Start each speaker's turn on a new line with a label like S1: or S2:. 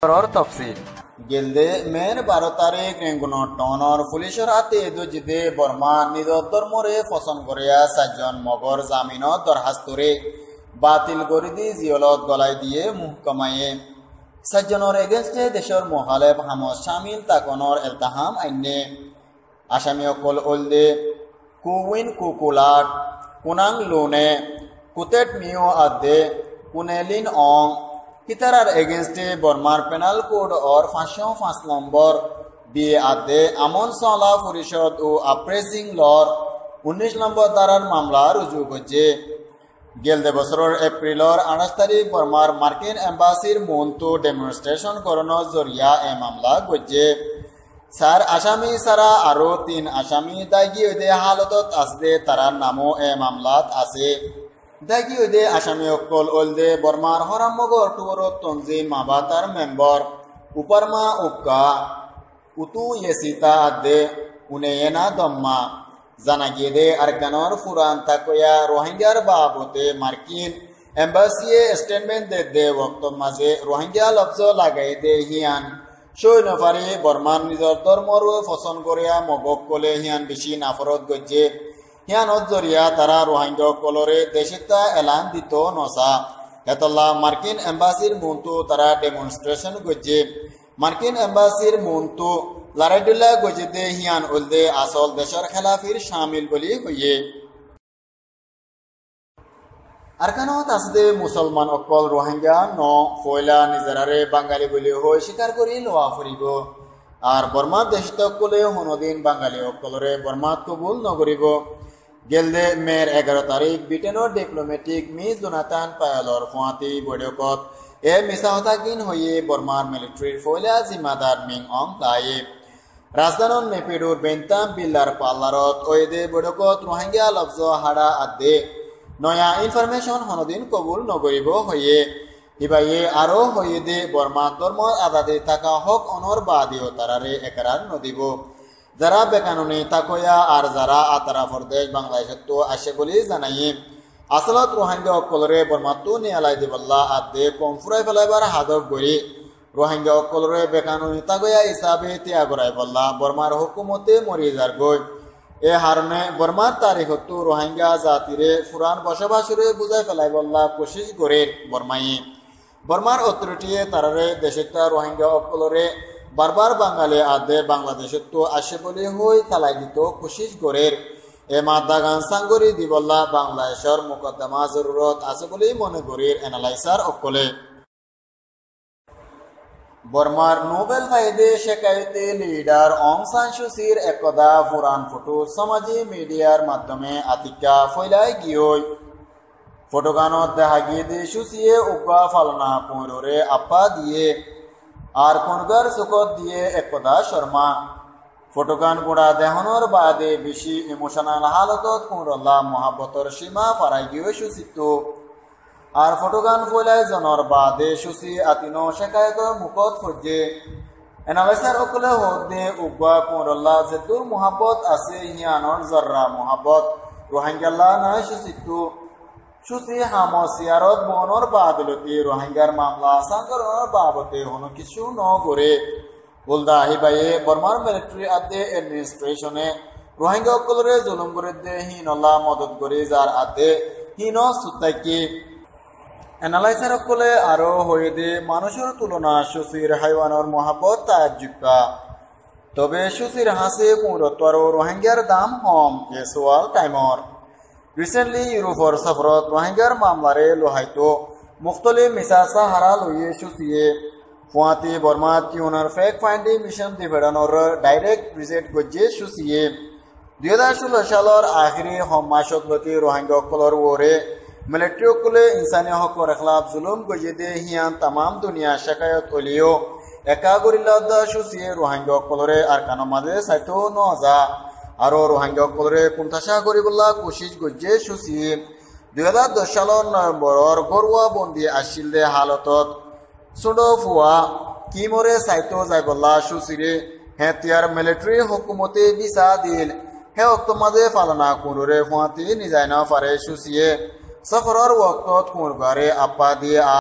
S1: তফসিল গেলদে মের 12 তারিখ রেঙ্গুনৰ টনৰ পুলিচৰ হাতে দুজিদে বৰ্মা নিজৰ ধৰ্মৰে পছন্দ কৰিয়া 4জন মগৰ জামিনত দৰখাস্তৰে বাতিল কৰি দি জিয়লত গলাই দিয়ে মুহকমায়ে 4জনৰ এগেইনষ্টে দেশৰ মহালেব হামত শামিল তাকনৰ এলতাহাম আইনে আসামিসকল ওলদে কুউইন কুকুলাট কুনাং লুনে কুতেট মিও আদে কুনেলিন অং কিতারার এগেইনস্টে বর্মার পেনাল কোড और 505 নম্বর বিয়ে আদে আমন সালা পরিষদ ও অ্যাপ্রেসিং লর 19 নম্বর ধারার মামলা রুজু করছে গেলদে বছরের এপ্রিলর 28 তারিখ বর্মার মার্কিন এম্বাসির মন্তো ডেমনস্ট্রেশন করানোর জরিয়া এ মামলা করছে স্যার আসামি সারা আরো 3 আসামি দাগি ওদে হালতত আসদে তারার নামও এ মামলাত আছে দাগি ওদে আসামি অকল ওলদে বর্মার হরামগর টুরত তনজিম মাবাতার মেম্বার উপারমা উক্কা উতু ইয়েসিতা আদে উনেয়েনা দম্মা জানা গিয়ে দে আরকানর ফুরান তাকয়া রোহিঙ্গার বাবতে মার্কিন এম্বাসিয়ে স্টেটমেন্ট দে ওক্ত মাঝে রোহিঙ্গা লফজ লাগাই দে হিয়ান সই নফারি বর্মান নিজর ধর্মর পছন্দ করিয়া মগক কলে হিয়ান বেশি নাফরত গজ্জে হিয়ানত জরিয়া তারা রোহিঙ্গা কলরে দেশিতা এলান দিত নসা হেতল্লা মার্কিন এম্বাসির মন্তু তারা ডেমনস্ট্রেশন গজ্জে মার্কিন এম্বাসির মন্তু লারাইদুল্লাহ গজ্জে হিয়ান উলদে আসল দেশের খেলাফির শামিল বলি হইয়ে আরকানত আসদে মুসলমান অকল রোহিঙ্গা ন ফয়লা নিজরারে বাঙালি বলি হই স্বীকার করি লোয়া ফুরিব আর বর্মার দেশিত অকলে হনদিন বাঙালি অকলরে বর্মাত কবুল নগরিব গেলদে মের 11 তারিখ ব্রিটেনের ডিপ্লোমেটিক মিস জোনাথান পায়ালর ফুয়াতি বৈঠকত এ মিসাহতাকিন হইয়ে বর্মার মিলিটারির ফয়লা জিম্মাদার মিং অং লায়ে রাজধানীর নেপিডুর বেন্তাম বিল্লার পাল্লারত ওয়েদে বৈঠকত রোহিঙ্গা লফজ হাড়া আদে নয়া ইনফরমেশন হনদিন কবুল নগরিব হইয়ে ইবাইয়ে আরো হইয়ে দে বর্মা ধর্ম আদাদে থাকা হক অনর বাদিও তারারে একরার নদিব যারা বেকানুনি তাকয়া আর যারা আতারা প্রদেশ বাংলাদেশত তো আসে বলে জানাই আসলত রোহিঙ্গা অকলরে বর্মাতো নিয়ালাই দিবল্লা আদে কম ফুরাই ফেলাইবার হাদক গড়ি রোহিঙ্গা অকলরে বেকানুনি তাকয়া হিসাবে ত্যাগরাই বল্লা বর্মার হুকুমতে মরি যার গই এ হারণে বর্মার তারিখতো রোহিঙ্গা জাতিরে ফুরান বসবাসরে বুঝাই ফেলাই বল্লা কোশিশ করে বর্মার অথরিটিয়ে তারারে দেশটা রোহিঙ্গা অকলরে বারবার বাঙালি আদে বাংলাদেশত তো আসে বলে হই তালাই দিত কোশিশ করে এ মাদাগান সাঙ্গরি দিবল্লা বাংলাদেশের মুকদ্দমা জরুরত আছে বলে মনে করি এনালাইজার অকলে বর্মার নোবেল ফাইদে শেখাইতে লিডার অং সান সুচির একদা পুরান ফটো সমাজি মিডিয়ার মাধ্যমে আতিকা ফয়লাই গিয়ে ফটোগানত দেখা গিয়ে দিয়ে সুচিয়ে উগা ফালনা পৌরে আপা দিয়ে আর কোনগার চুকত দিয়ে একদা শর্মা ফটোগান গুড়া দেহনর বাদে বেশি ইমোশনাল হালতত কোনরল্লা মহাব্বতর সীমা ফারাই গিয়ে সুচিত আর ফটোগান ফয়লাই জনর বাদে সুচি আতিনো শেখায়তর মুখত খোঁজে এনালাইসার অকলে হদে উগা কোনরল্লা যেতুর মহাব্বত আছে হিয়ানর জর্রা মহাব্বত রোহিঙ্গাল্লা নাই সুচিত সুচি হামসিয়ারত বনর বাদলতি রোহিঙ্গার মামলা সাঙ্গরর বাবতে হনো কিছু ন করে উলদা আহিবাইয়ে বর্মার মিলিটারি আদে এডমিনিস্ট্রেশনে রোহিঙ্গা অকলরে জুলুম করে দে হিনল্লা মদত করে যার আদে হিন সুতাইকি এনালাইজার অকলে আরো হয়ে দে মানুষের তুলনা সুচির হাইওয়ানর মহাব্বত তাজ্জুকা তবে সুচির হাসে পুরত্বর রোহিঙ্গার দাম কম এ সোয়াল টাইমর রিসেন্টলি ইউরোপর সফরত রোহিঙ্গার মামলারে লোহাইতো মুখতলিফ মিসাসা হারা লইয়ে সুচিয়ে ফুয়াতি বর্মা টিউনার ফেক ফাইন্ডিং মিশন দিভেডানোর ডাইরেক্ট ভিজিট গজ্জে সুচিয়ে 2016 সালের আখিরি মাসত লতি রোহিঙ্গা অকলর ওরে মিলিটারি অকলে ইনসানি হকর খেলাফ জুলুম গজ্জে দে হিয়ান তামাম দুনিয়া শেখায়ত অলিও একা গরিল্লাদা সুচিয়ে রোহিঙ্গা অকলরে আর কানো মাঝে সাইতো নজা আরো রোহিঙ্গা অকলরে কুন্থাসা করিবল্লা কোশিশ গজ্জে সুচিয়ে 2010 সালের নভেম্বরর গরুয়া বন্দি আসিল দে হালতত সুডো ফুয়া কিমরে সাইতো যাইবল্লা সুচিরে হেতিয়ার মিলিটারি হুকুমতে বিসা দিল হে অক্ত মাঝে ফালনা কুনরে ফুয়াতি নিজাইনা পারে সুচিয়ে সফরর ওয়াক্তত কুনগারে আপা দিয়ে